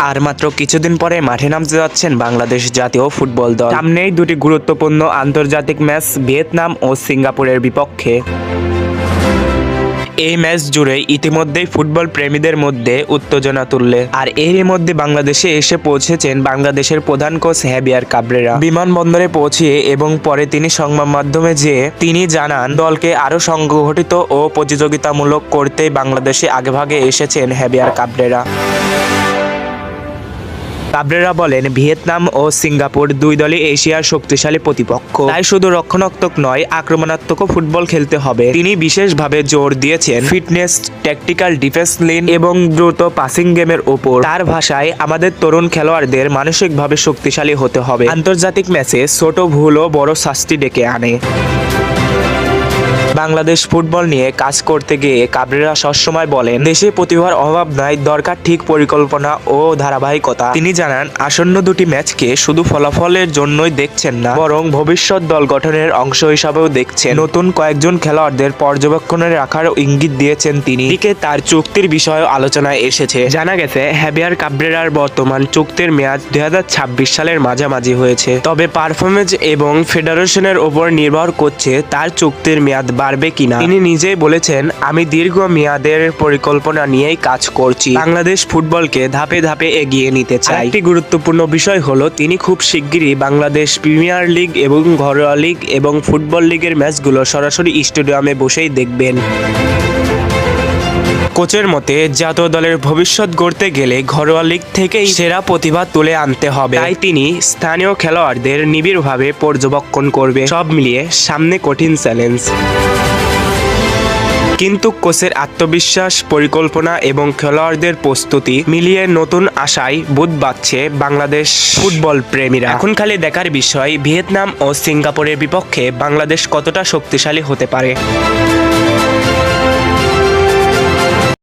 আর মাত্র কিছুদিন পরে মাঠে নামতে যাচ্ছেন বাংলাদেশ জাতীয় ফুটবল দল। সামনেই দুটি গুরুত্বপূর্ণ আন্তর্জাতিক ম্যাচ ভিয়েতনাম ও সিঙ্গাপুরের বিপক্ষে। এই ম্যাচ জুড়ে ইতিমধ্যেই ফুটবল প্রেমীদের মধ্যে উত্তেজনা তুললে। আর এরই মধ্যে বাংলাদেশে এসে পৌঁছেছেন বাংলাদেশের প্রধান কোচ হেভিয়ার কাবরেরা। বিমানবন্দরে পৌঁছিয়ে এবং পরে তিনি সংবাদ মাধ্যমে তিনি জানান দলকে আরো সংগঠিত ও প্রতিযোগিতামূলক করতে বাংলাদেশে আগেভাগে এসেছেন হেভিয়ার কাবরেরা। কাবরেরা বলেন, ভিয়েতনাম ও সিঙ্গাপুর দুই দলই এশিয়ার শক্তিশালী প্রতিপক্ষ, তাই শুধু রক্ষণাত্মক নয় আক্রমণাত্মক ফুটবল খেলতে হবে। তিনি বিশেষভাবে জোর দিয়েছেন ফিটনেস, ট্যাকটিক্যাল ডিফেন্স লাইন এবং দ্রুত পাসিং গেমের উপর। তার ভাষায়, আমাদের তরুণ খেলোয়াড়দের মানসিকভাবে শক্তিশালী হতে হবে। আন্তর্জাতিক ম্যাচে ছোট ভুলও বড় শাস্তি ডেকে আনে। বাংলাদেশ ফুটবল নিয়ে কাজ করতে গিয়ে কাবরেরা সবসময় বলেন, দেশে প্রতিভার অভাব নাই, দরকার ঠিক পরিকল্পনা ও ধারাবাহিকতা। তিনি জানান, আসন্ন দুটি ম্যাচকে শুধু ফলাফলের জন্যই দেখছেন না, বরং ভবিষ্যৎ দল গঠনের অংশ হিসাবেও দেখছেন। নতুন কয়েকজন খেলোয়াড়দের পর্যবেক্ষণে রাখার ইঙ্গিত দিয়েছেন তিনি। এদিকে তার চুক্তির বিষয়ে আলোচনায় এসেছে। জানা গেছে, হেভিয়ার কাবরেরার বর্তমান চুক্তির মেয়াদ 2026 সালের মাঝামাঝি হয়েছে। তবে পারফরমেন্স এবং ফেডারেশনের উপর নির্ভর করছে তার চুক্তির মেয়াদ বাড়বে কিনা। তিনি নিজেই বলেছেন, আমি দীর্ঘ মেয়াদের পরিকল্পনা নিয়েই কাজ করছি। বাংলাদেশ ফুটবলকে ধাপে ধাপে এগিয়ে নিতে চাই। একটি গুরুত্বপূর্ণ বিষয় হলো, তিনি খুব শিগগিরই বাংলাদেশ প্রিমিয়ার লিগ এবং ঘরোয়া লিগ এবং ফুটবল লিগের ম্যাচগুলো সরাসরি স্টেডিয়ামে বসেই দেখবেন। কোচের মতে, জাতীয় দলের ভবিষ্যৎ গড়তে গেলে ঘরোয়া লিগ থেকেই সেরা প্রতিভা তুলে আনতে হবে। তাই তিনি স্থানীয় খেলোয়াড়দের নিবিড়ভাবে পর্যবেক্ষণ করবে। সব মিলিয়ে সামনে কঠিন চ্যালেঞ্জ। কিন্তু কোচের আত্মবিশ্বাস, পরিকল্পনা এবং খেলোয়াড়দের প্রস্তুতি মিলিয়ে নতুন আশায় বুধ বাঁধছে বাংলাদেশ ফুটবল প্রেমীরা। এখন খালি দেখার বিষয়, ভিয়েতনাম ও সিঙ্গাপুরের বিপক্ষে বাংলাদেশ কতটা শক্তিশালী হতে পারে।